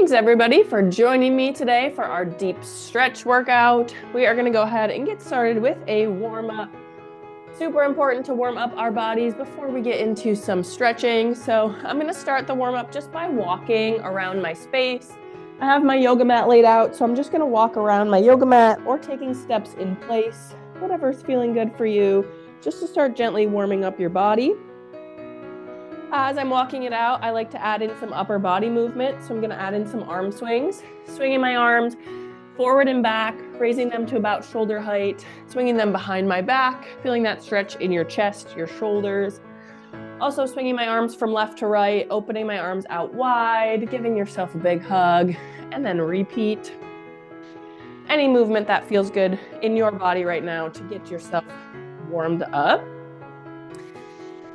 Thanks everybody for joining me today for our deep stretch workout. We are going to go ahead and get started with a warm-up. Super important to warm up our bodies before we get into some stretching. So I'm going to start the warm-up just by walking around my space. I have my yoga mat laid out, so I'm just going to walk around my yoga mat or taking steps in place, whatever's feeling good for you, just to start gently warming up your body. As I'm walking it out, I like to add in some upper body movement. So I'm going to add in some arm swings, swinging my arms forward and back, raising them to about shoulder height, swinging them behind my back, feeling that stretch in your chest, your shoulders. Also swinging my arms from left to right, opening my arms out wide, giving yourself a big hug, and then repeat. Any movement that feels good in your body right now to get yourself warmed up.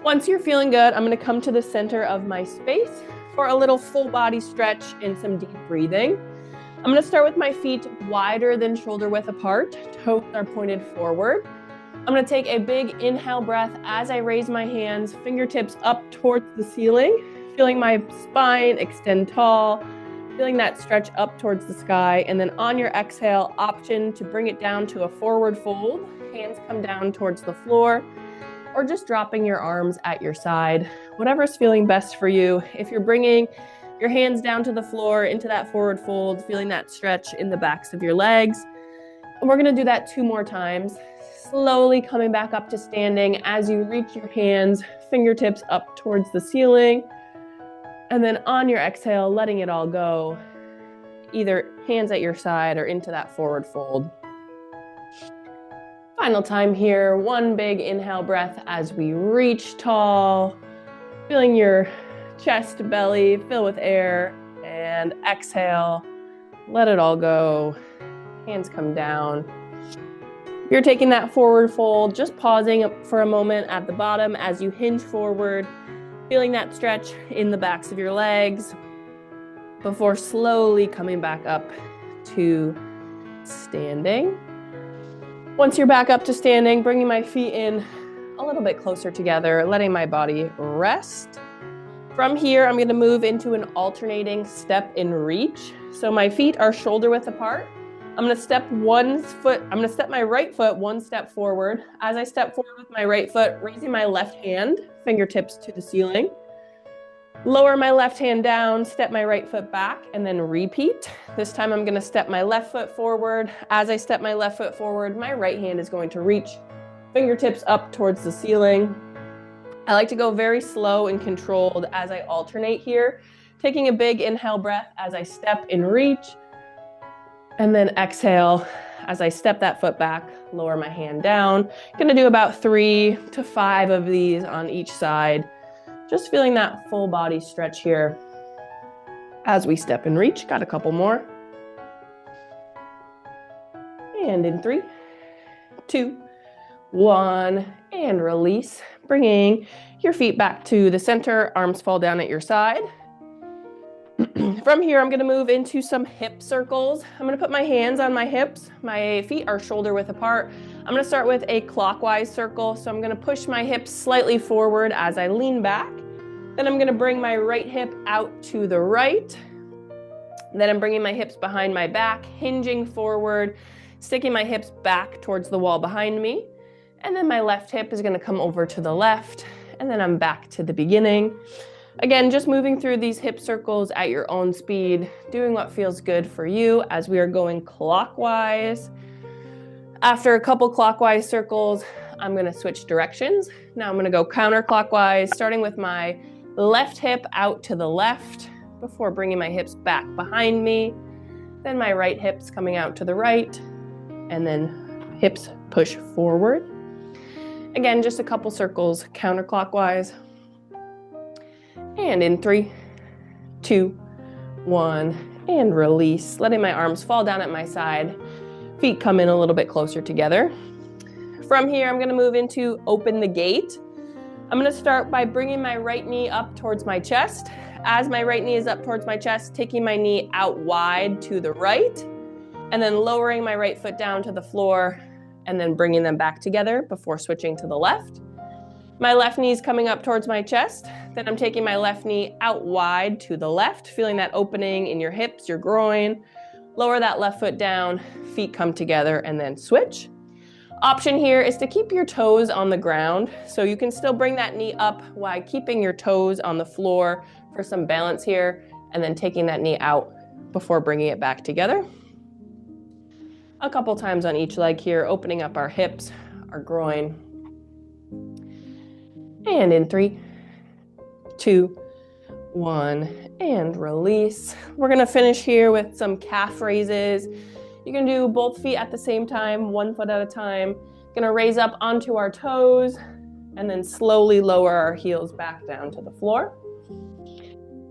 Once you're feeling good, I'm going to come to the center of my space for a little full body stretch and some deep breathing. I'm going to start with my feet wider than shoulder width apart. Toes are pointed forward. I'm going to take a big inhale breath as I raise my hands, fingertips up towards the ceiling, feeling my spine extend tall, feeling that stretch up towards the sky. And then on your exhale, option to bring it down to a forward fold. Hands come down towards the floor, or just dropping your arms at your side, whatever's feeling best for you. If you're bringing your hands down to the floor into that forward fold, feeling that stretch in the backs of your legs. And we're gonna do that 2 more times, slowly coming back up to standing as you reach your hands, fingertips up towards the ceiling. And then on your exhale, letting it all go, either hands at your side or into that forward fold. Final time here, 1 big inhale breath as we reach tall, feeling your chest, belly fill with air, and exhale, let it all go, hands come down. You're taking that forward fold, just pausing for a moment at the bottom as you hinge forward, feeling that stretch in the backs of your legs before slowly coming back up to standing. Once you're back up to standing, bringing my feet in a little bit closer together, letting my body rest. From here, I'm going to move into an alternating step and reach. So my feet are shoulder width apart. I'm going to step my right foot 1 step forward. As I step forward with my right foot, raising my left hand, fingertips to the ceiling. Lower my left hand down, step my right foot back, and then repeat. This time I'm going to step my left foot forward. As I step my left foot forward, my right hand is going to reach, fingertips up towards the ceiling. I like to go very slow and controlled as I alternate here, taking a big inhale breath as I step and reach, and then exhale as I step that foot back, lower my hand down. Going to do about 3 to 5 of these on each side. Just feeling that full body stretch here as we step and reach. Got a couple more. And in 3, 2, 1, and release. Bringing your feet back to the center, arms fall down at your side. From here, I'm gonna move into some hip circles. I'm gonna put my hands on my hips. My feet are shoulder width apart. I'm gonna start with a clockwise circle. So I'm gonna push my hips slightly forward as I lean back. Then I'm gonna bring my right hip out to the right. Then I'm bringing my hips behind my back, hinging forward, sticking my hips back towards the wall behind me. And then my left hip is gonna come over to the left. And then I'm back to the beginning. Again, just moving through these hip circles at your own speed, doing what feels good for you as we are going clockwise. After a couple clockwise circles, I'm gonna switch directions. Now I'm gonna go counterclockwise, starting with my left hip out to the left before bringing my hips back behind me. Then my right hip's coming out to the right, and then hips push forward. Again, just a couple circles counterclockwise. And in 3, 2, 1, and release. Letting my arms fall down at my side. Feet come in a little bit closer together. From here, I'm gonna move into open the gate. I'm gonna start by bringing my right knee up towards my chest. As my right knee is up towards my chest, taking my knee out wide to the right, and then lowering my right foot down to the floor, and then bringing them back together before switching to the left. My left knee is coming up towards my chest. Then I'm taking my left knee out wide to the left, feeling that opening in your hips, your groin. Lower that left foot down, feet come together, and then switch. Option here is to keep your toes on the ground, so you can still bring that knee up while keeping your toes on the floor for some balance here, and then taking that knee out before bringing it back together. A couple times on each leg here, opening up our hips, our groin. And in 3, 2, 1, and release. We're gonna finish here with some calf raises. You can do both feet at the same time, one foot at a time. Gonna raise up onto our toes and then slowly lower our heels back down to the floor.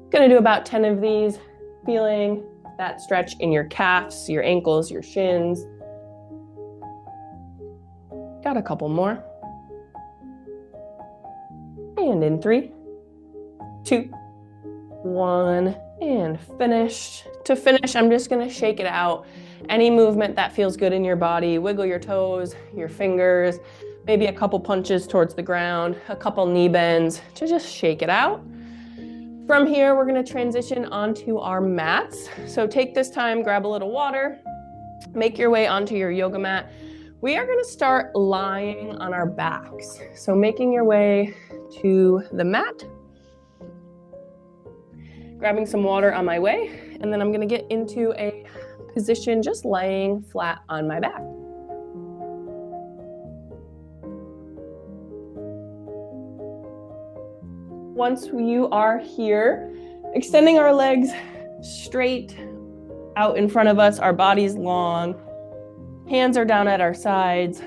Gonna do about 10 of these, feeling that stretch in your calves, your ankles, your shins. Got a couple more. And in 3, 2, 1, and finished. To finish, I'm just gonna shake it out. Any movement that feels good in your body, wiggle your toes, your fingers, maybe a couple punches towards the ground, a couple knee bends to just shake it out. From here, we're gonna transition onto our mats. So take this time, grab a little water, make your way onto your yoga mat. We are gonna start lying on our backs. So making your way to the mat, grabbing some water on my way, and then I'm gonna get into a position just laying flat on my back. Once you are here, extending our legs straight out in front of us, our body's long, hands are down at our sides.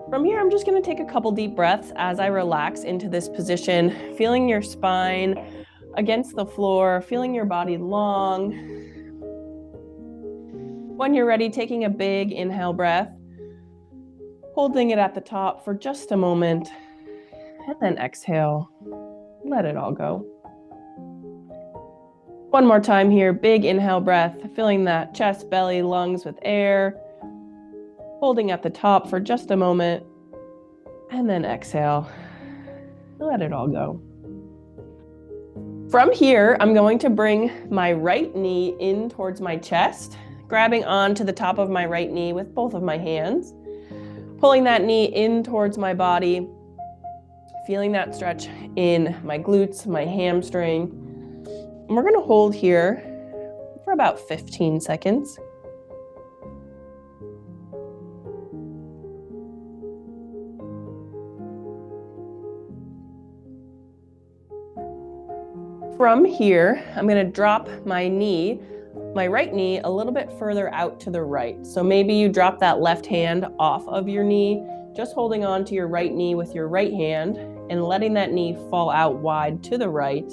From here, I'm just gonna take a couple deep breaths as I relax into this position, feeling your spine against the floor, feeling your body long. When you're ready, taking a big inhale breath, holding it at the top for just a moment, and then exhale, let it all go. One more time here, big inhale breath, filling that chest, belly, lungs with air, holding at the top for just a moment, and then exhale, let it all go. From here, I'm going to bring my right knee in towards my chest, grabbing onto the top of my right knee with both of my hands, pulling that knee in towards my body, feeling that stretch in my glutes, my hamstring. And we're gonna hold here for about 15 seconds. From here, I'm gonna drop my right knee a little bit further out to the right. So maybe you drop that left hand off of your knee, just holding on to your right knee with your right hand and letting that knee fall out wide to the right,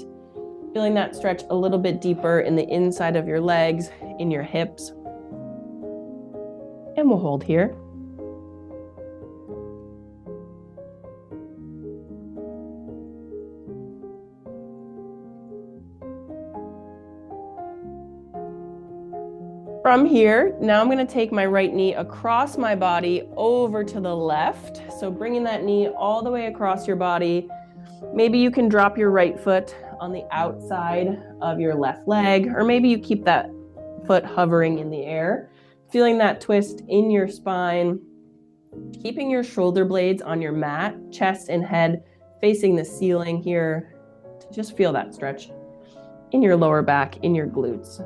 feeling that stretch a little bit deeper in the inside of your legs, in your hips. And we'll hold here. From here, now I'm gonna take my right knee across my body over to the left. So bringing that knee all the way across your body. Maybe you can drop your right foot on the outside of your left leg, or maybe you keep that foot hovering in the air, feeling that twist in your spine, keeping your shoulder blades on your mat, chest and head facing the ceiling here to just feel that stretch in your lower back, in your glutes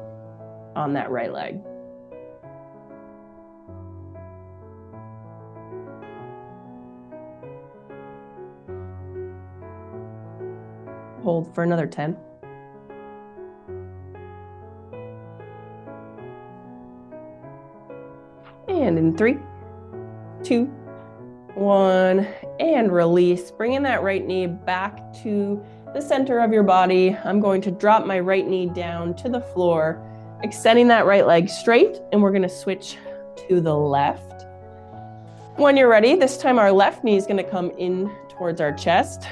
on that right leg. Hold for another 10. And in 3, 2, 1, and release. Bringing that right knee back to the center of your body. I'm going to drop my right knee down to the floor, extending that right leg straight, and we're gonna switch to the left. When you're ready, this time our left knee is gonna come in towards our chest.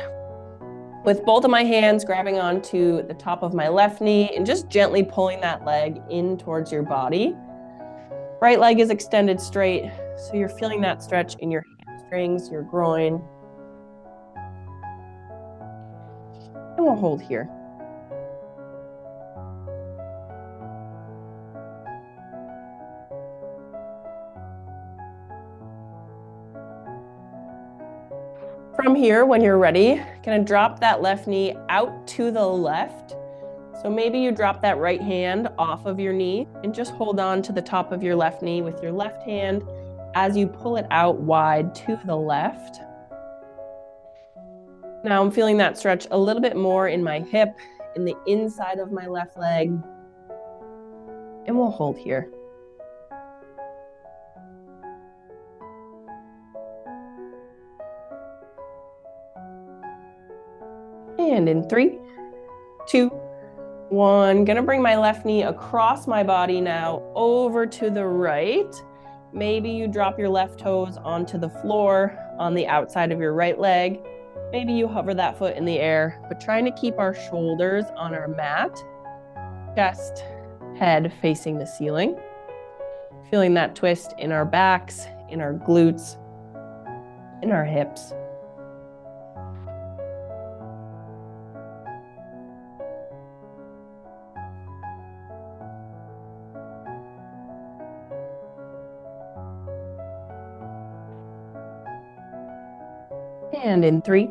With both of my hands grabbing onto the top of my left knee and just gently pulling that leg in towards your body. Right leg is extended straight, so you're feeling that stretch in your hamstrings, your groin. And we'll hold here. From here, when you're ready, gonna drop that left knee out to the left. So maybe you drop that right hand off of your knee and just hold on to the top of your left knee with your left hand as you pull it out wide to the left. Now I'm feeling that stretch a little bit more in my hip, in the inside of my left leg. And we'll hold here. And in 3, 2, 1, gonna bring my left knee across my body now over to the right. Maybe you drop your left toes onto the floor on the outside of your right leg. Maybe you hover that foot in the air, but trying to keep our shoulders on our mat, chest, head facing the ceiling. Feeling that twist in our backs, in our glutes, in our hips. And in 3,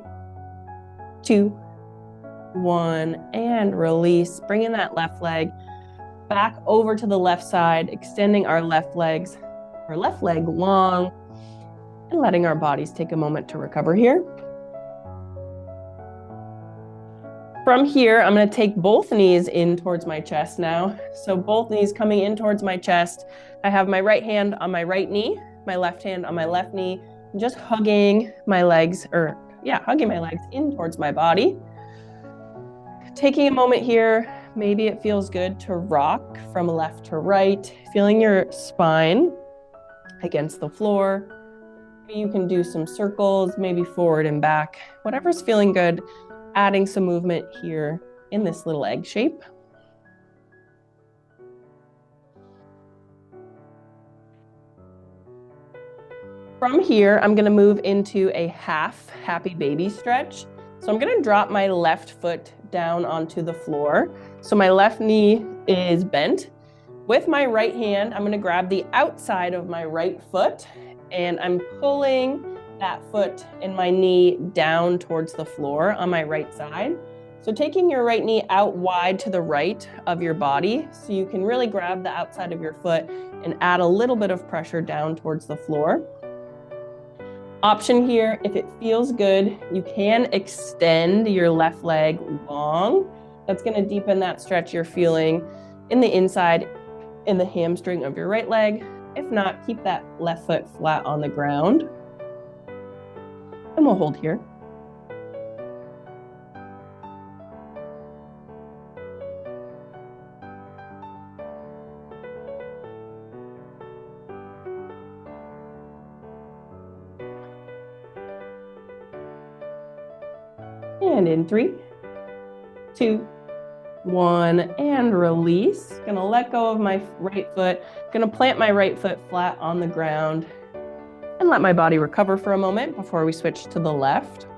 2, 1, and release. Bringing that left leg back over to the left side, extending our left leg long, and letting our bodies take a moment to recover here. From here, I'm going to take both knees in towards my chest now. So both knees coming in towards my chest. I have my right hand on my right knee, my left hand on my left knee, just hugging my legs, hugging my legs in towards my body. Taking a moment here, maybe it feels good to rock from left to right, feeling your spine against the floor. Maybe you can do some circles, maybe forward and back, whatever's feeling good, adding some movement here in this little egg shape. From here, I'm gonna move into a half happy baby stretch. So I'm gonna drop my left foot down onto the floor. So my left knee is bent. With my right hand, I'm gonna grab the outside of my right foot and I'm pulling that foot and my knee down towards the floor on my right side. So taking your right knee out wide to the right of your body so you can really grab the outside of your foot and add a little bit of pressure down towards the floor. Option here, if it feels good, you can extend your left leg long. That's going to deepen that stretch you're feeling in the inside, in the hamstring of your right leg. If not, keep that left foot flat on the ground. And we'll hold here. And in 3, 2, 1, and release. Gonna let go of my right foot. Gonna plant my right foot flat on the ground and let my body recover for a moment before we switch to the left.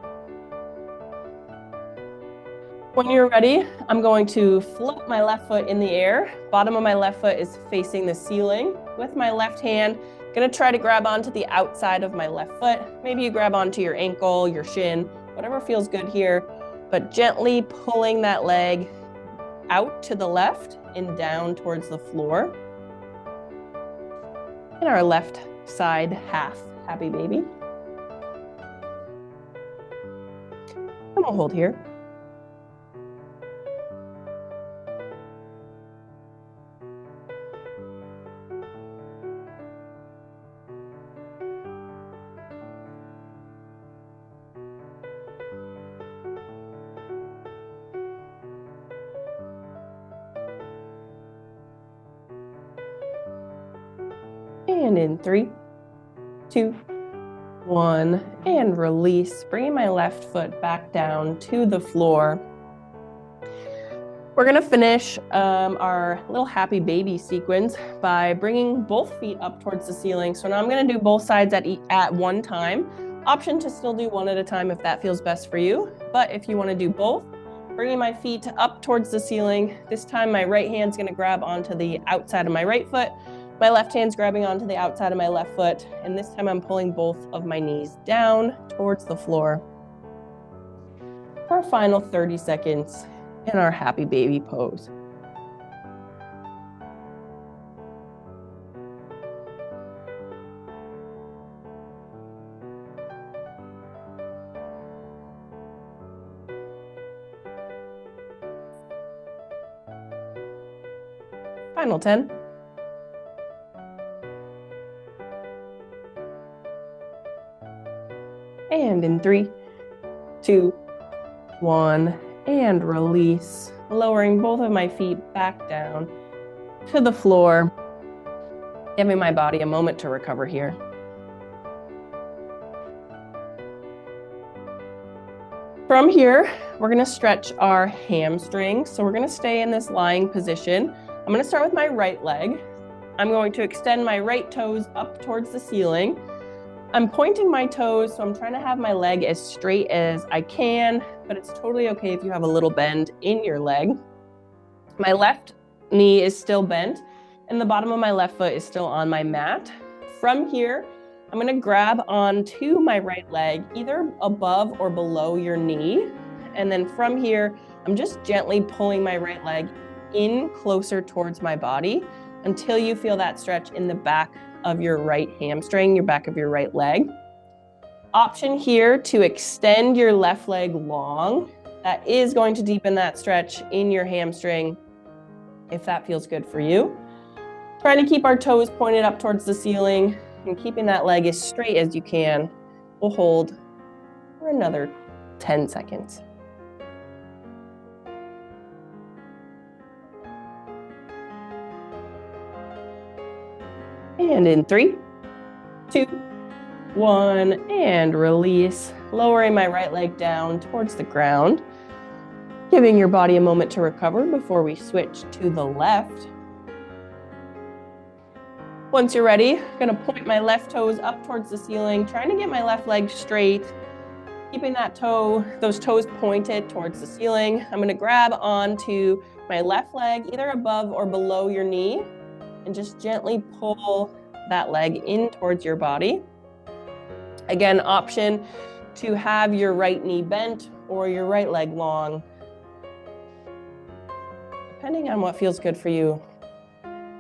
When you're ready, I'm going to float my left foot in the air. Bottom of my left foot is facing the ceiling. With my left hand, gonna try to grab onto the outside of my left foot. Maybe you grab onto your ankle, your shin, whatever feels good here, but gently pulling that leg out to the left and down towards the floor. And our left side half happy baby. And we'll hold here. And in 3, 2, 1, and release. Bringing my left foot back down to the floor. We're gonna finish our little happy baby sequence by bringing both feet up towards the ceiling. So now I'm gonna do both sides at one time. Option to still do one at a time if that feels best for you. But if you wanna do both, Bringing my feet up towards the ceiling. This time my right hand's gonna grab onto the outside of my right foot. My left hand's grabbing onto the outside of my left foot. And this time I'm pulling both of my knees down towards the floor for our final 30 seconds in our happy baby pose. Final 10. And in 3, 2, 1, and release. Lowering both of my feet back down to the floor, giving my body a moment to recover here. From here, we're gonna stretch our hamstrings. So we're gonna stay in this lying position. I'm gonna start with my right leg. I'm going to extend my right toes up towards the ceiling. I'm pointing my toes, so I'm trying to have my leg as straight as I can, but it's totally okay if you have a little bend in your leg. My left knee is still bent, and the bottom of my left foot is still on my mat. From here, I'm gonna grab onto my right leg, either above or below your knee. And then from here, I'm just gently pulling my right leg in closer towards my body until you feel that stretch in the back of your right hamstring, your back of your right leg. Option here to extend your left leg long. That is going to deepen that stretch in your hamstring if that feels good for you. Trying to keep our toes pointed up towards the ceiling and keeping that leg as straight as you can. We'll hold for another 10 seconds. And in 3, 2, 1, and release. Lowering my right leg down towards the ground. Giving your body a moment to recover before we switch to the left. Once you're ready, I'm gonna point my left toes up towards the ceiling, trying to get my left leg straight, keeping those toes pointed towards the ceiling. I'm gonna grab onto my left leg, either above or below your knee, and just gently pull that leg in towards your body. Again, option to have your right knee bent or your right leg long, depending on what feels good for you.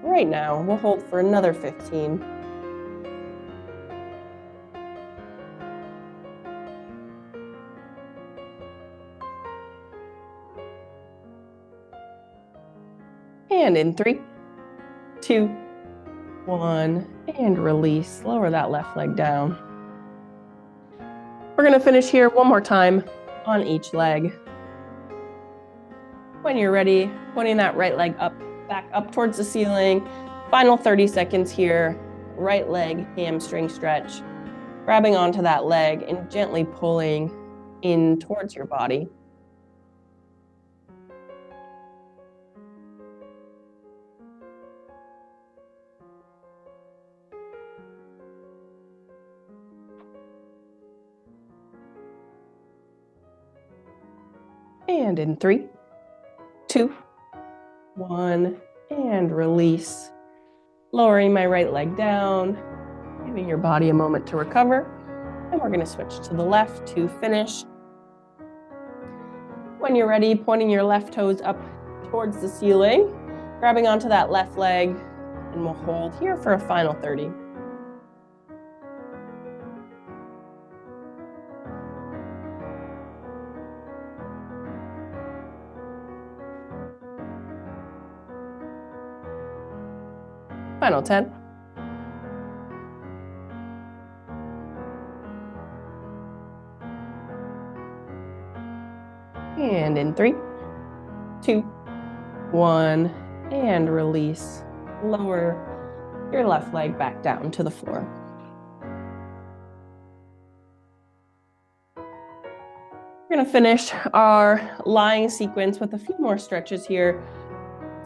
Right now, we'll hold for another 15. And in 3, 2, 1, and release. Lower that left leg down. We're gonna finish here one more time on each leg. When you're ready, pointing that right leg back up towards the ceiling. Final 30 seconds here. Right leg hamstring stretch. Grabbing onto that leg and gently pulling in towards your body. And in 3, 2, 1, and release. Lowering my right leg down, giving your body a moment to recover. And we're gonna switch to the left to finish. When you're ready, pointing your left toes up towards the ceiling, grabbing onto that left leg, and we'll hold here for a final 30. Final 10. And in 3, 2, 1, and release. Lower your left leg back down to the floor. We're gonna finish our lying sequence with a few more stretches here.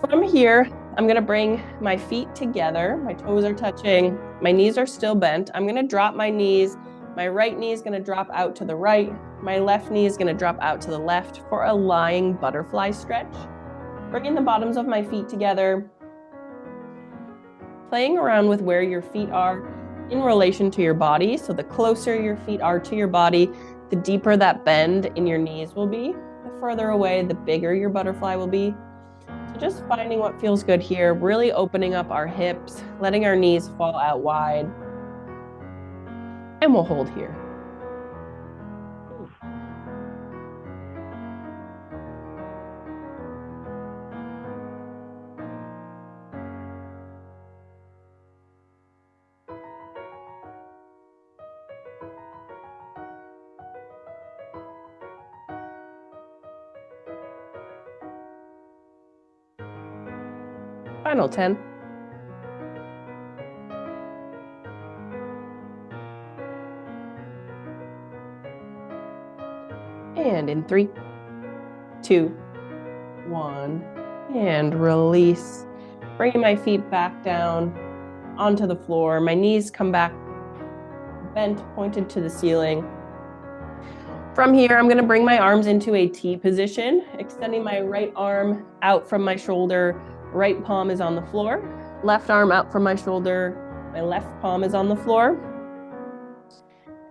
From here, I'm gonna bring my feet together. My toes are touching, my knees are still bent. I'm gonna drop my knees. My right knee is going to drop out to the right. My left knee is going to drop out to the left for a lying butterfly stretch. Bringing the bottoms of my feet together. Playing around with where your feet are in relation to your body. So the closer your feet are to your body, the deeper that bend in your knees will be. The further away, the bigger your butterfly will be. So just finding what feels good here, really opening up our hips, letting our knees fall out wide. And we'll hold here. Final 10. And in 3, 2, 1, and release. Bringing my feet back down onto the floor. My knees come back bent, pointed to the ceiling. From here, I'm going to bring my arms into a T position, extending my right arm out from my shoulder. Right palm is on the floor. Left arm out from my shoulder. My left palm is on the floor.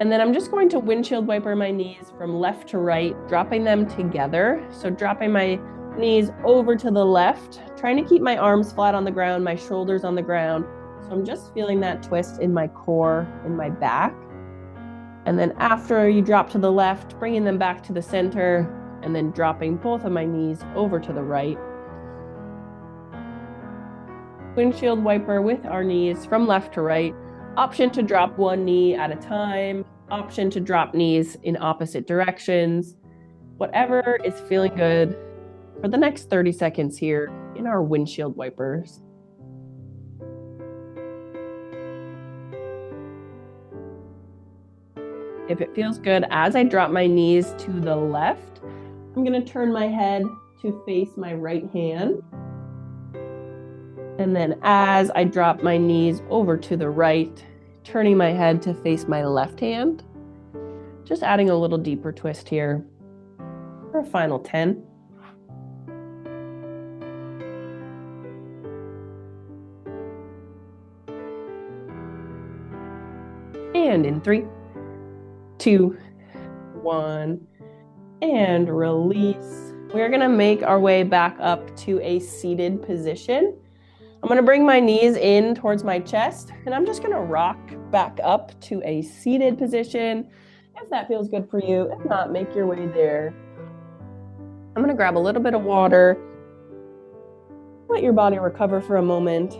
And then I'm just going to windshield wiper my knees from left to right, dropping them together. So dropping my knees over to the left, trying to keep my arms flat on the ground, my shoulders on the ground. So I'm just feeling that twist in my core, in my back. And then after you drop to the left, bringing them back to the center, and then dropping both of my knees over to the right. Windshield wiper with our knees from left to right. Option to drop one knee at a time. Option to drop knees in opposite directions. Whatever is feeling good for the next 30 seconds here in our windshield wipers. If it feels good, as I drop my knees to the left, I'm going to turn my head to face my right hand. And then as I drop my knees over to the right, turning my head to face my left hand. Just adding a little deeper twist here for a final 10. And in 3, 2, 1, and release. We're going to make our way back up to a seated position. I'm going to bring my knees in towards my chest, and I'm just going to rock back up to a seated position. If that feels good for you, if not, make your way there. I'm going to grab a little bit of water. Let your body recover for a moment.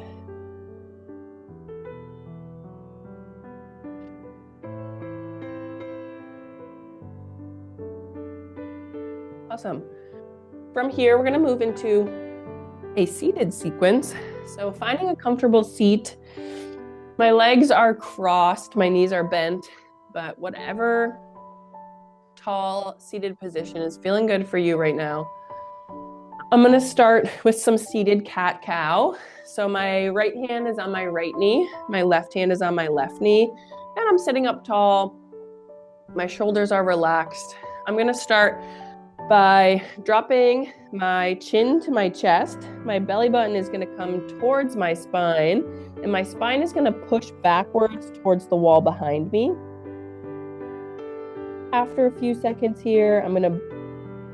Awesome. From here, we're going to move into a seated sequence. So finding a comfortable seat. My legs are crossed, my knees are bent, but whatever tall seated position is feeling good for you right now. I'm going to start with some seated cat-cow. So my right hand is on my right knee, my left hand is on my left knee, and I'm sitting up tall. My shoulders are relaxed. I'm going to start by dropping my chin to my chest. My belly button is going to come towards my spine, and my spine is going to push backwards towards the wall behind me. After a few seconds here, I'm going to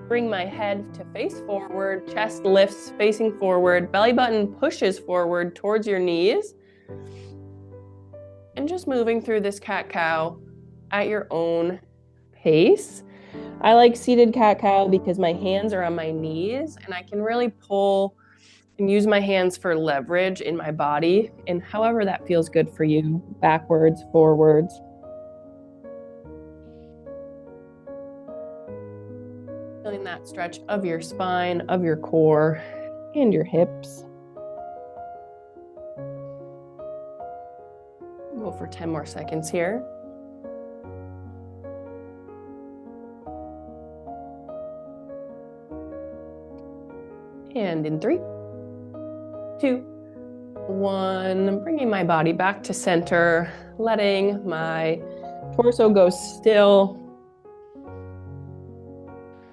bring my head to face forward, chest lifts facing forward, belly button pushes forward towards your knees. And just moving through this cat-cow at your own pace. I like seated cat-cow because my hands are on my knees and I can really pull and use my hands for leverage in my body, and however that feels good for you, backwards, forwards. Feeling that stretch of your spine, of your core, and your hips. We'll go for 10 more seconds here. And in 3, 2, 1, bringing my body back to center, letting my Torso goes still.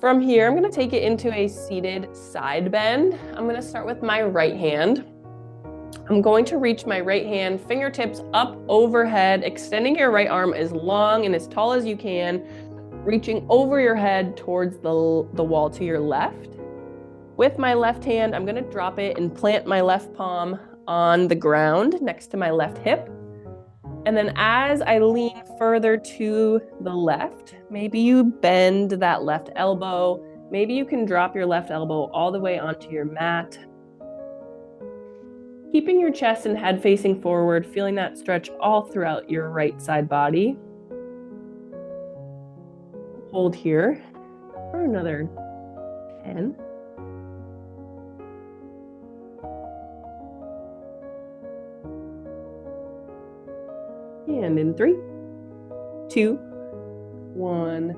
From here, I'm going to take it into a seated side bend. I'm going to start with my right hand. I'm going to reach my right hand, fingertips up overhead, extending your right arm as long and as tall as you can, reaching over your head towards the wall to your left. With my left hand, I'm going to drop it and plant my left palm on the ground next to my left hip. And then as I lean further to the left, maybe you bend that left elbow. Maybe you can drop your left elbow all the way onto your mat. Keeping your chest and head facing forward, feeling that stretch all throughout your right side body. Hold here for another 10. And in 3, 2, 1.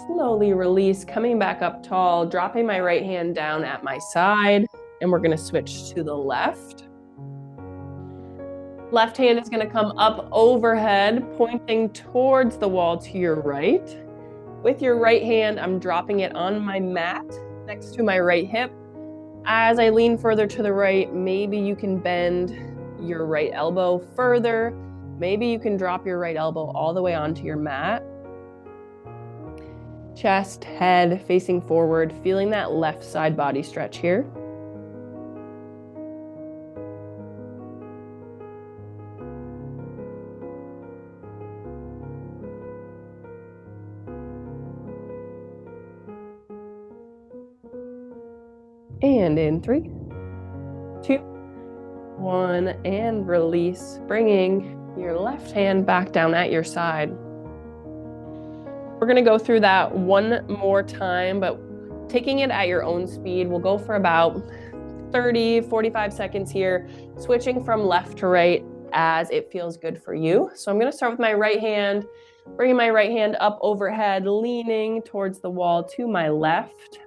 Slowly release, coming back up tall, dropping my right hand down at my side. And we're going to switch to the left. Left hand is going to come up overhead, pointing towards the wall to your right. With your right hand, I'm dropping it on my mat next to my right hip. As I lean further to the right, maybe you can bend your right elbow further. Maybe you can drop your right elbow all the way onto your mat. Chest, head facing forward, feeling that left side body stretch here. And in 3, 2, 1, and release, bringing your left hand back down at your side. We're going to go through that one more time, but taking it at your own speed. We'll go for about 30, 45 seconds here, switching from left to right as it feels good for you. So I'm going to start with my right hand, bringing my right hand up overhead, leaning towards the wall to my left.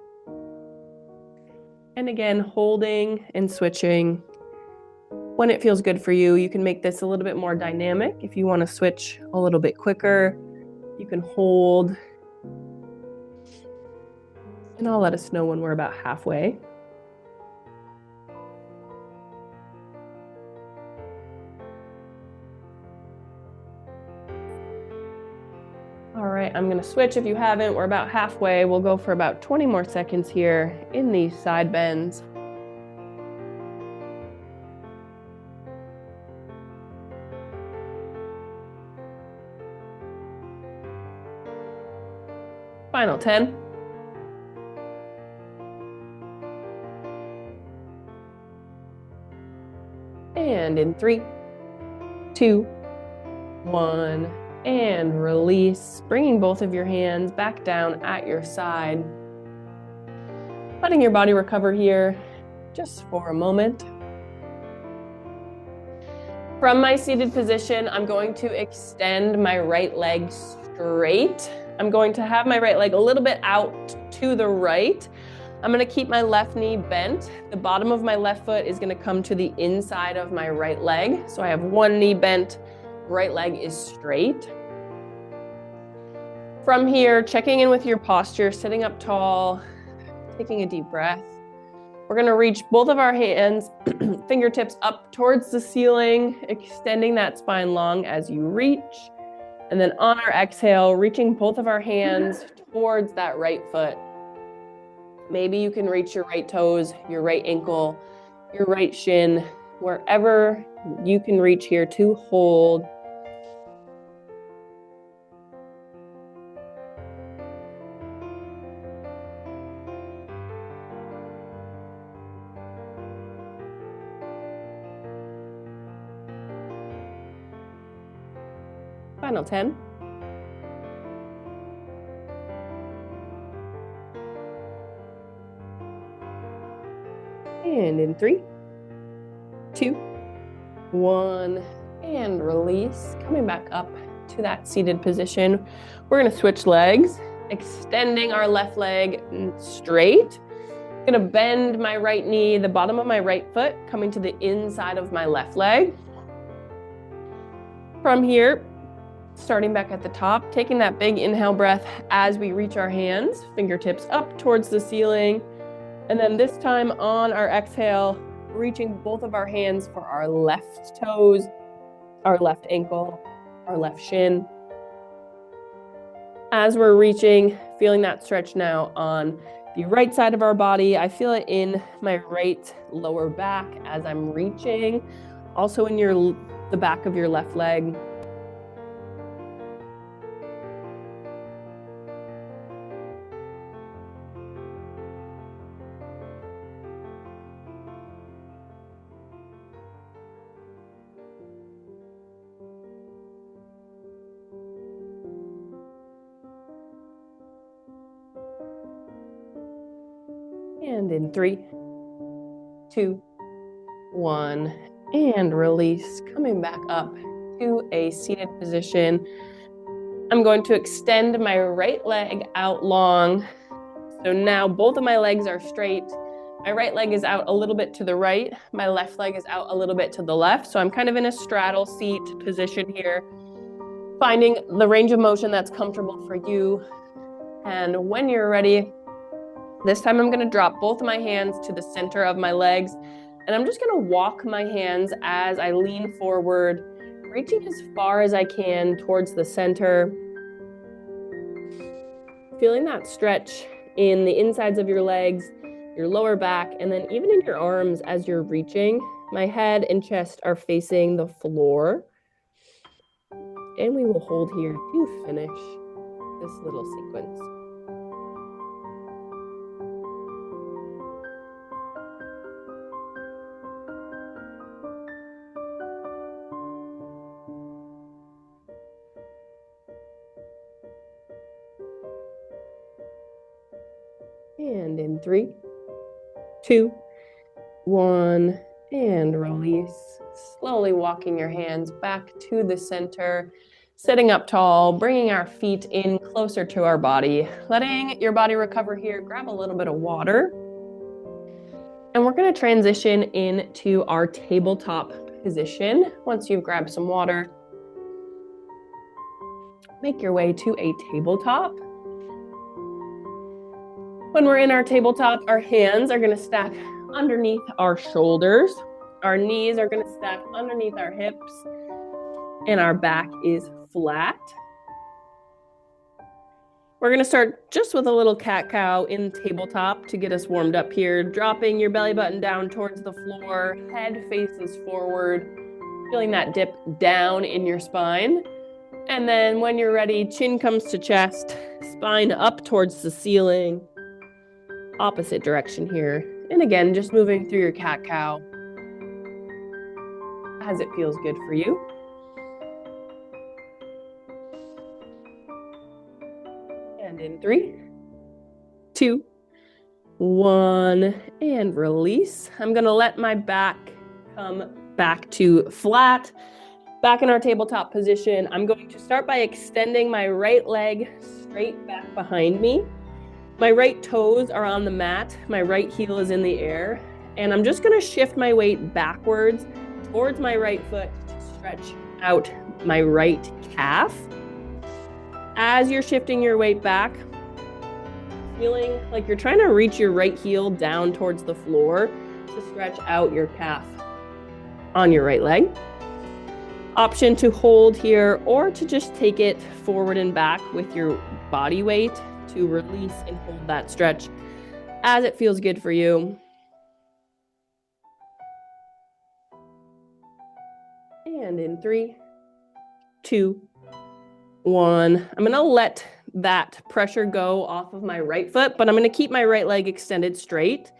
And again, holding and switching. When it feels good for you, you can make this a little bit more dynamic. If you want to switch a little bit quicker, you can hold. And I'll let us know when we're about halfway. All right, I'm going to switch if you haven't. We're about halfway. We'll go for about 20 more seconds here in these side bends. Final 10. And in 3, 2, 1. And release, bringing both of your hands back down at your side. Letting your body recover here just for a moment. From my seated position, I'm going to extend my right leg straight. I'm going to have my right leg a little bit out to the right. I'm going to keep my left knee bent. The bottom of my left foot is going to come to the inside of my right leg. So I have one knee bent. Right leg is straight. From here, checking in with your posture, sitting up tall, taking a deep breath. We're going to reach both of our hands, fingertips up towards the ceiling, extending that spine long as you reach. And then on our exhale, reaching both of our hands towards that right foot. Maybe you can reach your right toes, your right ankle, your right shin, wherever you can reach here to hold. Final 10. And in 3, 2, 1, and release. Coming back up to that seated position. We're going to switch legs, extending our left leg straight. I'm going to bend my right knee, the bottom of my right foot, coming to the inside of my left leg. From here, starting back at the top, taking that big inhale breath as we reach our hands, fingertips up towards the ceiling. And then this time on our exhale, reaching both of our hands for our left toes, our left ankle, our left shin. As we're reaching, feeling that stretch now on the right side of our body. I feel it in my right lower back as I'm reaching. Also in the back of your left leg. And in 3, 2, 1, and release. Coming back up to a seated position. I'm going to extend my right leg out long. So now both of my legs are straight. My right leg is out a little bit to the right. My left leg is out a little bit to the left. So I'm kind of in a straddle seat position here, finding the range of motion that's comfortable for you. And when you're ready, this time I'm going to drop both of my hands to the center of my legs, and I'm just going to walk my hands as I lean forward, reaching as far as I can towards the center. Feeling that stretch in the insides of your legs, your lower back, and then even in your arms as you're reaching. My head and chest are facing the floor. And we will hold here to finish this little sequence. And in 3, 2, 1, and release. Slowly walking your hands back to the center, sitting up tall, bringing our feet in closer to our body, letting your body recover here. Grab a little bit of water. And we're going to transition into our tabletop position. Once you've grabbed some water, make your way to a tabletop. When we're in our tabletop, our hands are going to stack underneath our shoulders. Our knees are going to stack underneath our hips, and our back is flat. We're going to start just with a little cat-cow in tabletop to get us warmed up here, dropping your belly button down towards the floor, head faces forward, feeling that dip down in your spine. And then when you're ready, chin comes to chest, spine up towards the ceiling. Opposite direction here. And again, just moving through your cat-cow as it feels good for you. And in 3, 2, 1, and release. I'm going to let my back come back to flat. Back in our tabletop position, I'm going to start by extending my right leg straight back behind me. My right toes are on the mat, my right heel is in the air, and I'm just going to shift my weight backwards towards my right foot to stretch out my right calf. As you're shifting your weight back, feeling like you're trying to reach your right heel down towards the floor to stretch out your calf on your right leg. Option to hold here or to just take it forward and back with your body weight to release and hold that stretch as it feels good for you. And in 3, 2, 1. I'm going to let that pressure go off of my right foot, but I'm going to keep my right leg extended straight.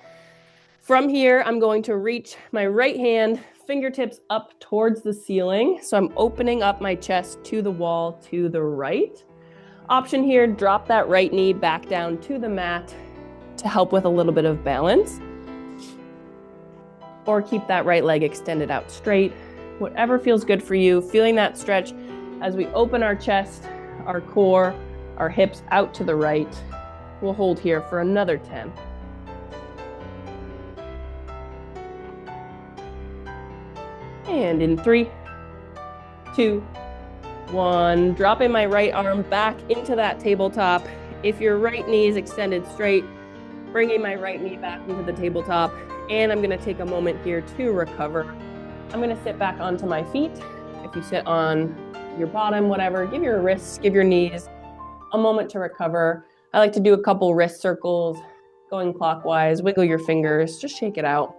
From here, I'm going to reach my right hand, fingertips up towards the ceiling. So I'm opening up my chest to the wall to the right. Option here, drop that right knee back down to the mat to help with a little bit of balance. Or keep that right leg extended out straight. Whatever feels good for you, feeling that stretch as we open our chest, our core, our hips out to the right. We'll hold here for another 10. And in 3, 2, 1. Dropping my right arm back into that tabletop. If your right knee is extended straight, bringing my right knee back into the tabletop. And I'm going to take a moment here to recover. I'm going to sit back onto my feet. If you sit on your bottom, whatever, give your wrists, give your knees a moment to recover. I like to do a couple wrist circles, going clockwise, wiggle your fingers, just shake it out.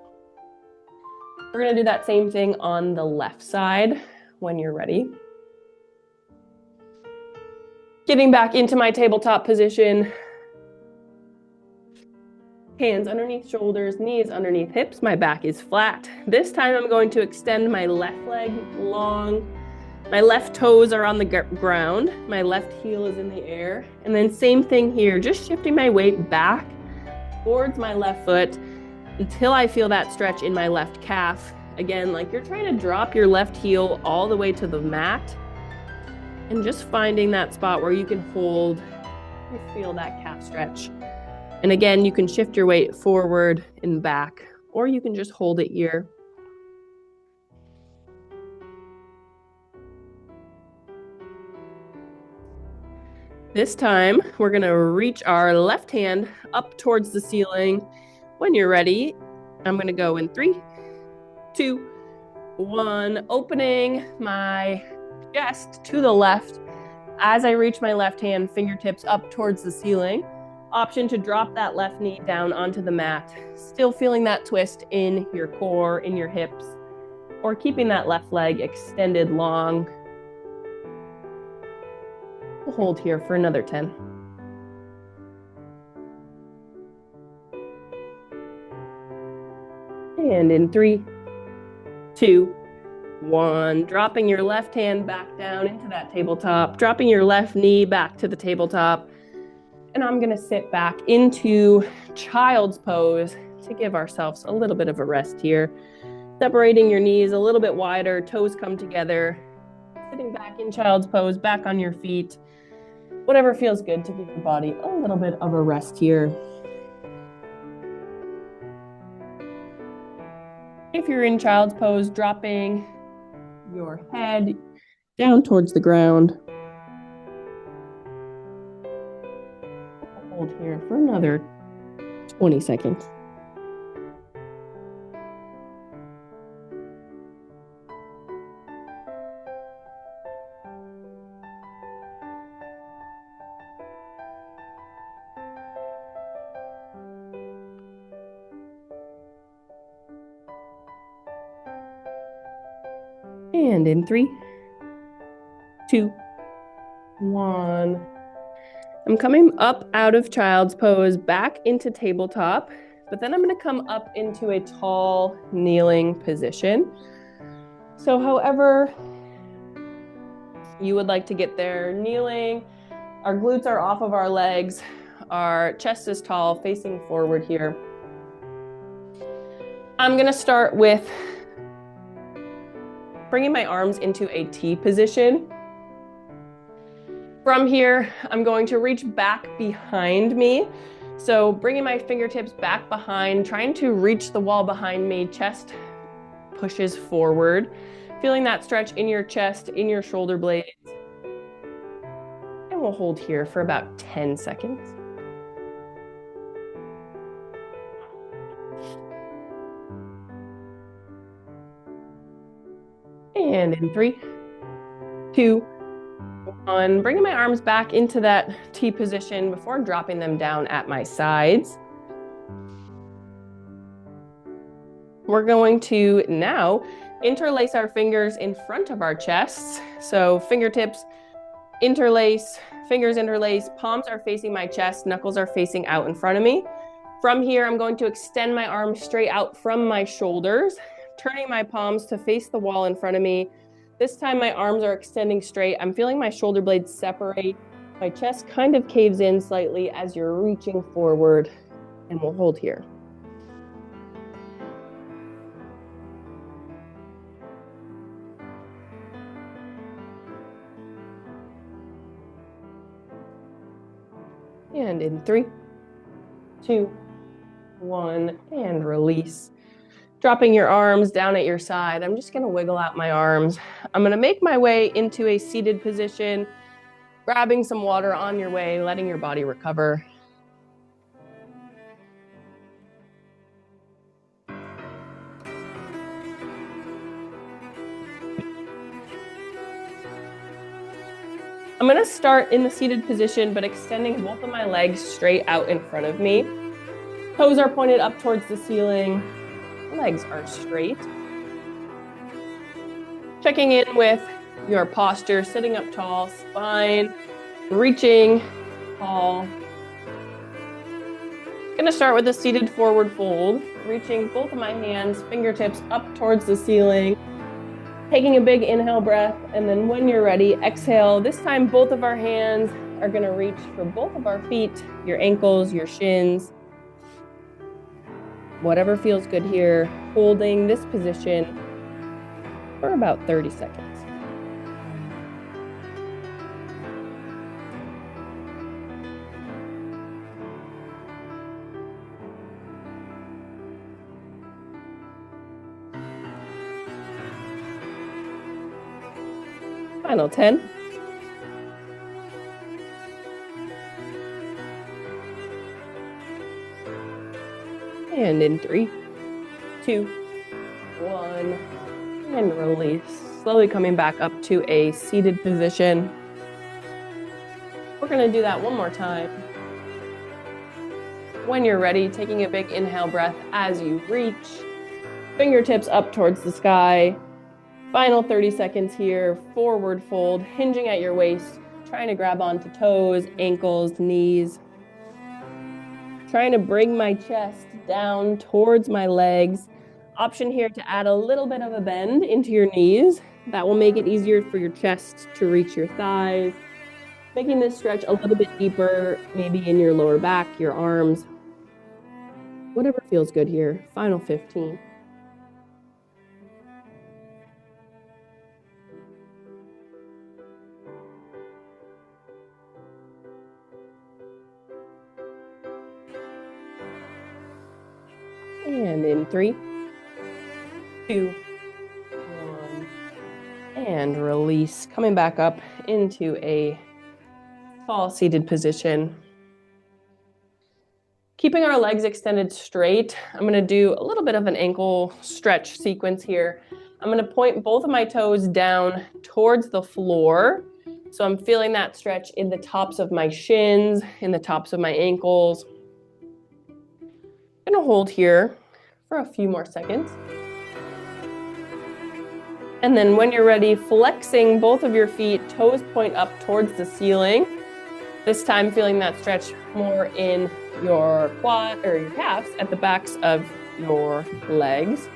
We're going to do that same thing on the left side when you're ready. Getting back into my tabletop position. Hands underneath shoulders, knees underneath hips. My back is flat. This time I'm going to extend my left leg long. My left toes are on the ground. My left heel is in the air. And then same thing here, just shifting my weight back towards my left foot until I feel that stretch in my left calf. Again, like you're trying to drop your left heel all the way to the mat and just finding that spot where you can hold and feel that calf stretch. And again, you can shift your weight forward and back, or you can just hold it here. This time, we're going to reach our left hand up towards the ceiling. When you're ready, I'm going to go in 3, 2, 1, opening my chest to the left. As I reach my left hand, fingertips up towards the ceiling. Option to drop that left knee down onto the mat. Still feeling that twist in your core, in your hips, or keeping that left leg extended long. We'll hold here for another 10. And in 3, 2, 1, dropping your left hand back down into that tabletop, dropping your left knee back to the tabletop. And I'm going to sit back into child's pose to give ourselves a little bit of a rest here. Separating your knees a little bit wider, toes come together. Sitting back in child's pose, back on your feet. Whatever feels good to give your body a little bit of a rest here. If you're in child's pose, dropping your head down towards the ground. Hold here for another 20 seconds. And in 3, 2, 1. I'm coming up out of child's pose, back into tabletop, but then I'm going to come up into a tall kneeling position. So however you would like to get there, kneeling, our glutes are off of our legs, our chest is tall, facing forward here. I'm going to start with bringing my arms into a T position. From here, I'm going to reach back behind me. So bringing my fingertips back behind, trying to reach the wall behind me, chest pushes forward. Feeling that stretch in your chest, in your shoulder blades. And we'll hold here for about 10 seconds. And in 3, 2, 1, bringing my arms back into that T position before dropping them down at my sides. We're going to now interlace our fingers in front of our chests. So fingertips interlace, fingers interlace, palms are facing my chest, knuckles are facing out in front of me. From here, I'm going to extend my arms straight out from my shoulders, turning my palms to face the wall in front of me. This time my arms are extending straight. I'm feeling my shoulder blades separate. My chest kind of caves in slightly as you're reaching forward, and we'll hold here. And in 3, 2, 1, and release. Dropping your arms down at your side. I'm just gonna wiggle out my arms. I'm gonna make my way into a seated position, grabbing some water on your way, letting your body recover. I'm gonna start in the seated position, but extending both of my legs straight out in front of me. Toes are pointed up towards the ceiling. Legs are straight. Checking in with your posture, sitting up tall, spine reaching tall. Gonna start with a seated forward fold, reaching both of my hands, fingertips up towards the ceiling. Taking a big inhale breath, and then when you're ready, exhale. This time, both of our hands are gonna reach for both of our feet, your ankles, your shins. Whatever feels good here, holding this position for about 30 seconds. Final 10. And in 3, 2, 1, and release. Slowly coming back up to a seated position. We're gonna do that one more time. When you're ready, taking a big inhale breath as you reach, fingertips up towards the sky. Final 30 seconds here, forward fold, hinging at your waist, trying to grab onto toes, ankles, knees. Trying to bring my chest down towards my legs. Option here to add a little bit of a bend into your knees. That will make it easier for your chest to reach your thighs. Making this stretch a little bit deeper, maybe in your lower back, your arms. Whatever feels good here. Final 15. And in 3, 2, 1, and release. Coming back up into a tall seated position. Keeping our legs extended straight, I'm gonna do a little bit of an ankle stretch sequence here. I'm gonna point both of my toes down towards the floor. So I'm feeling that stretch in the tops of my shins, in the tops of my ankles. I'm gonna hold here for a few more seconds. And then when you're ready, flexing both of your feet, toes point up towards the ceiling. This time feeling that stretch more in your quad or your calves at the backs of your legs.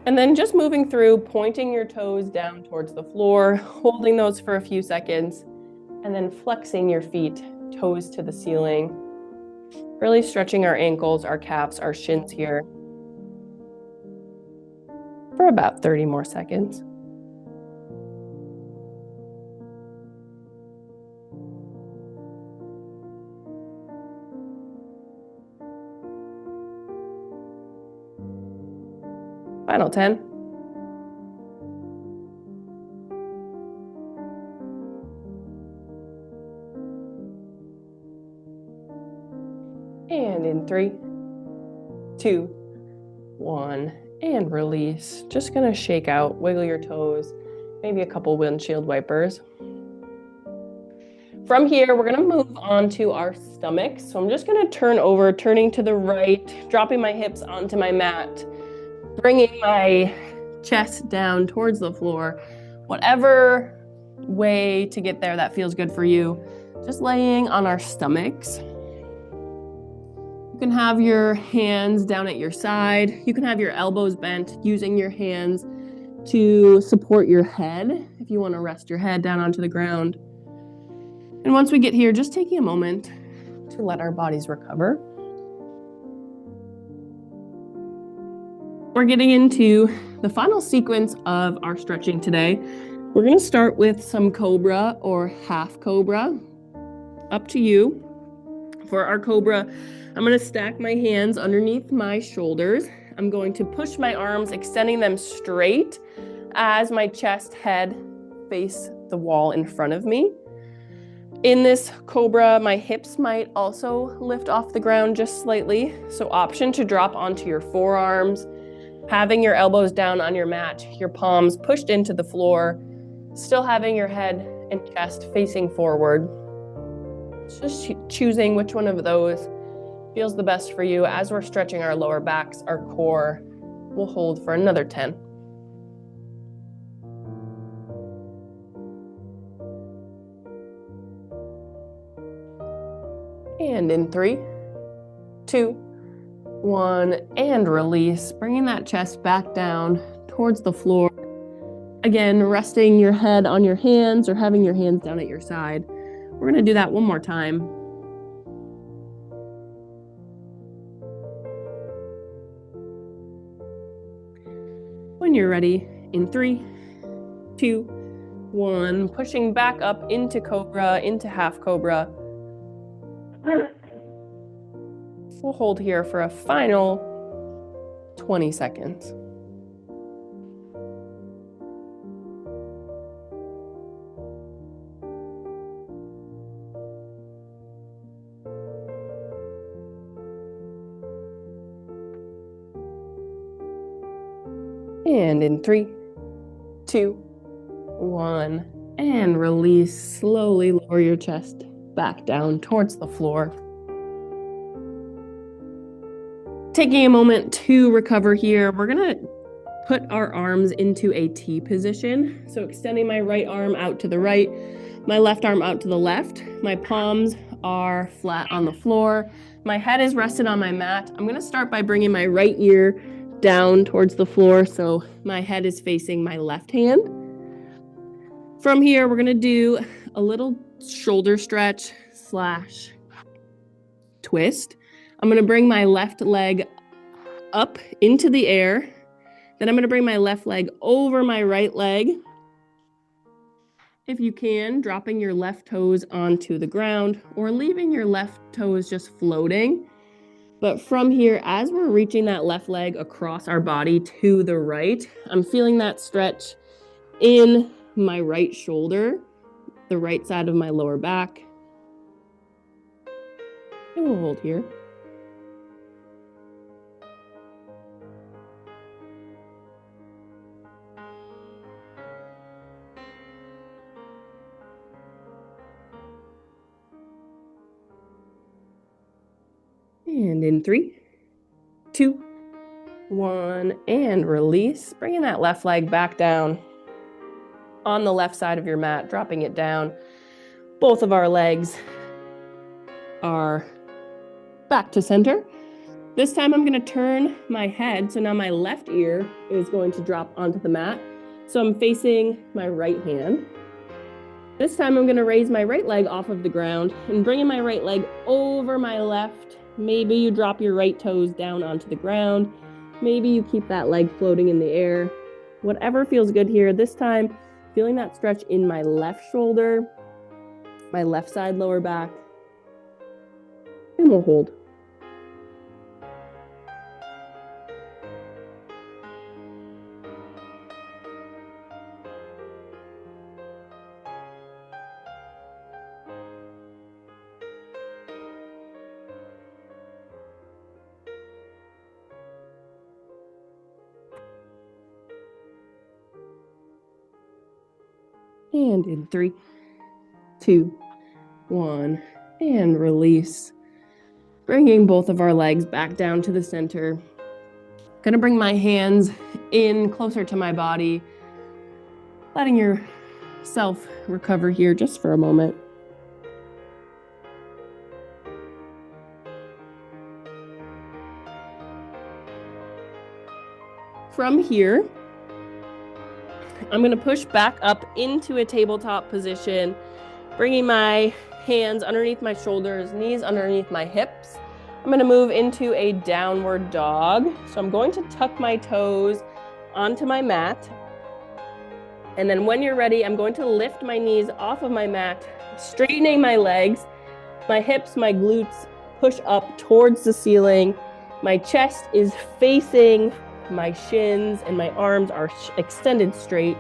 And then just moving through, pointing your toes down towards the floor, holding those for a few seconds, and then flexing your feet, toes to the ceiling. Really stretching our ankles, our calves, our shins here for about 30 more seconds. Final 10. And in 3, 2, 1, and release. Just gonna shake out, wiggle your toes, maybe a couple windshield wipers. From here, we're gonna move on to our stomachs. So I'm just gonna turn over, turning to the right, dropping my hips onto my mat, bringing my chest down towards the floor. Whatever way to get there that feels good for you. Just laying on our stomachs. You can have your hands down at your side. You can have your elbows bent, using your hands to support your head if you want to rest your head down onto the ground. And once we get here, just taking a moment to let our bodies recover. We're getting into the final sequence of our stretching today. We're going to start with some cobra or half cobra. Up to you. For our cobra, I'm going to stack my hands underneath my shoulders. I'm going to push my arms, extending them straight as my chest, head face the wall in front of me. In this cobra, my hips might also lift off the ground just slightly. So option to drop onto your forearms, having your elbows down on your mat, your palms pushed into the floor, still having your head and chest facing forward. Just choosing which one of those feels the best for you. As we're stretching our lower backs, our core, we'll hold for another 10. And in 3, 2, 1, and release, bringing that chest back down towards the floor. Again, resting your head on your hands or having your hands down at your side. We're going to do that one more time. When you're ready, in 3, 2, 1, pushing back up into cobra, into half cobra. We'll hold here for a final 20 seconds. And in 3, 2, 1, and release. Slowly lower your chest back down towards the floor. Taking a moment to recover here, we're gonna put our arms into a T position. So extending my right arm out to the right, my left arm out to the left. My palms are flat on the floor. My head is rested on my mat. I'm gonna start by bringing my right ear down towards the floor, so my head is facing my left hand. From here, we're gonna do a little shoulder stretch / twist. I'm gonna bring my left leg up into the air. Then I'm gonna bring my left leg over my right leg. If you can, dropping your left toes onto the ground or leaving your left toes just floating. But from here, as we're reaching that left leg across our body to the right, I'm feeling that stretch in my right shoulder, the right side of my lower back. And we'll hold here. And in 3, 2, 1, and release. Bringing that left leg back down on the left side of your mat, dropping it down. Both of our legs are back to center. This time I'm going to turn my head. So now my left ear is going to drop onto the mat. So I'm facing my right hand. This time I'm going to raise my right leg off of the ground and bringing my right leg over my left. Maybe you drop your right toes down onto the ground. Maybe you keep that leg floating in the air. Whatever feels good here. This time, feeling that stretch in my left shoulder, my left side lower back. And we'll hold. And in 3, 2, 1, and release. Bringing both of our legs back down to the center. Gonna bring my hands in closer to my body, letting yourself recover here just for a moment. From here, I'm going to push back up into a tabletop position, bringing my hands underneath my shoulders, knees underneath my hips. I'm going to move into a downward dog. So I'm going to tuck my toes onto my mat. And then when you're ready, I'm going to lift my knees off of my mat, straightening my legs, my hips, my glutes push up towards the ceiling. My chest is facing my shins and my arms are extended straight.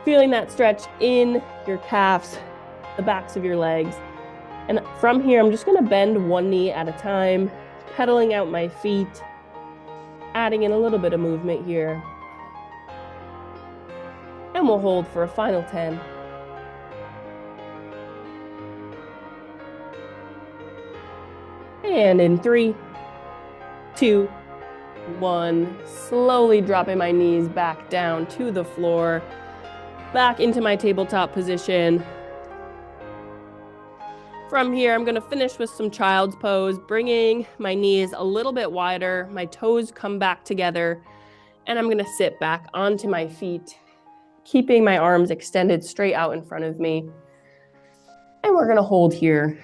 Feeling that stretch in your calves, the backs of your legs. And from here, I'm just gonna bend one knee at a time, pedaling out my feet, adding in a little bit of movement here. And we'll hold for a final 10. And in 3, 2, 1, slowly dropping my knees back down to the floor, back into my tabletop position. From here, I'm gonna finish with some child's pose, bringing my knees a little bit wider, my toes come back together, and I'm gonna sit back onto my feet, keeping my arms extended straight out in front of me. And we're gonna hold here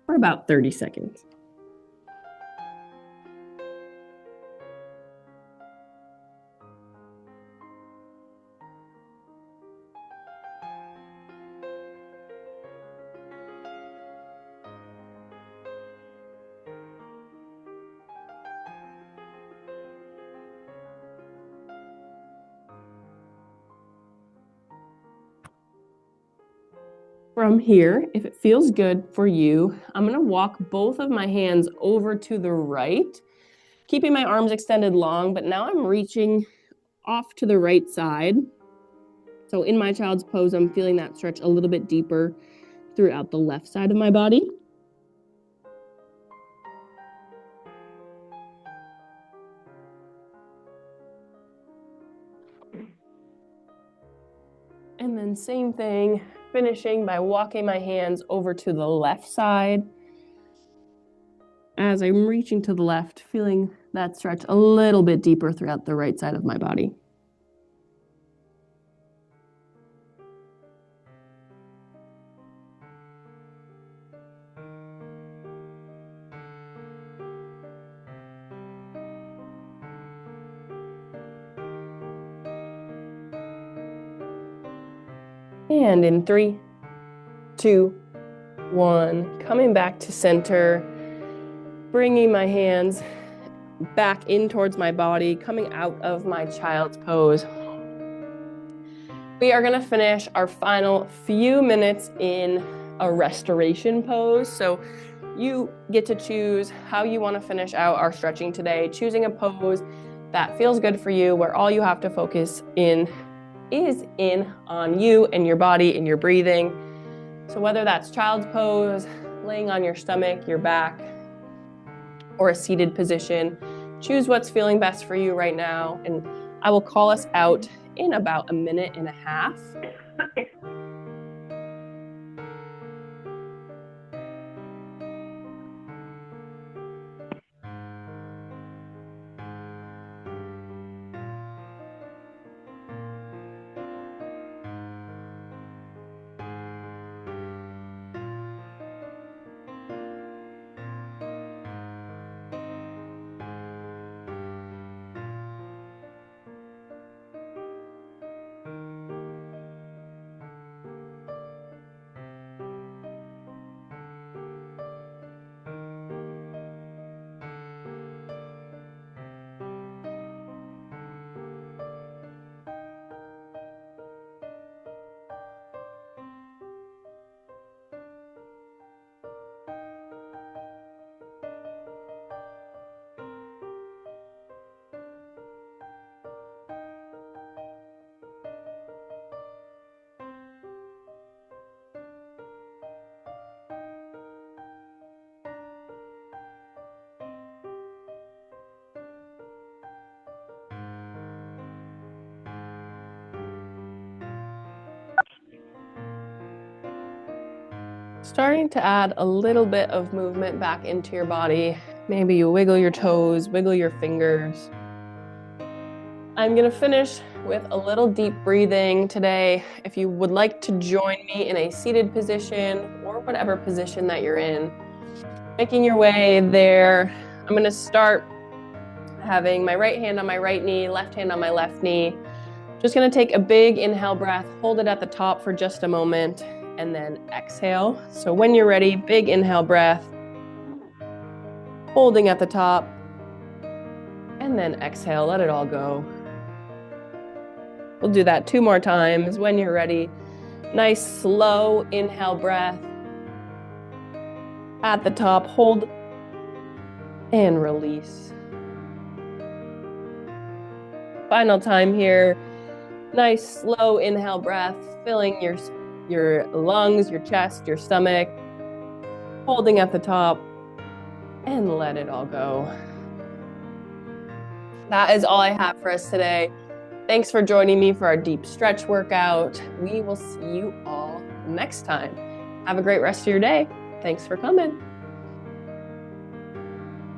for about 30 seconds. From here, if it feels good for you, I'm gonna walk both of my hands over to the right, keeping my arms extended long, but now I'm reaching off to the right side. So in my child's pose, I'm feeling that stretch a little bit deeper throughout the left side of my body. And then same thing, finishing by walking my hands over to the left side. As I'm reaching to the left, feeling that stretch a little bit deeper throughout the right side of my body. And in 3, 2, 1, coming back to center, bringing my hands back in towards my body, coming out of my child's pose. We are gonna finish our final few minutes in a restoration pose. So you get to choose how you wanna finish out our stretching today, choosing a pose that feels good for you, where all you have to focus in is on you and your body and your breathing. So whether that's child's pose, laying on your stomach, your back, or a seated position, choose what's feeling best for you right now. And I will call us out in about 1.5 minutes. Starting to add a little bit of movement back into your body. Maybe you wiggle your toes, wiggle your fingers. I'm gonna finish with a little deep breathing today. If you would like to join me in a seated position or whatever position that you're in, making your way there. I'm gonna start having my right hand on my right knee, left hand on my left knee. Just gonna take a big inhale breath, hold it at the top for just a moment, and then exhale. So when you're ready, big inhale breath. holding at the top, and then exhale, let it all go. We'll do that 2 more times. When you're ready, nice slow inhale breath. At the top, hold and release. Final time here. Nice slow inhale breath, filling your lungs, your chest, your stomach. Holding at the top and let it all go. That is all I have for us today. Thanks for joining me for our deep stretch workout. We will see you all next time. Have a great rest of your day. Thanks for coming.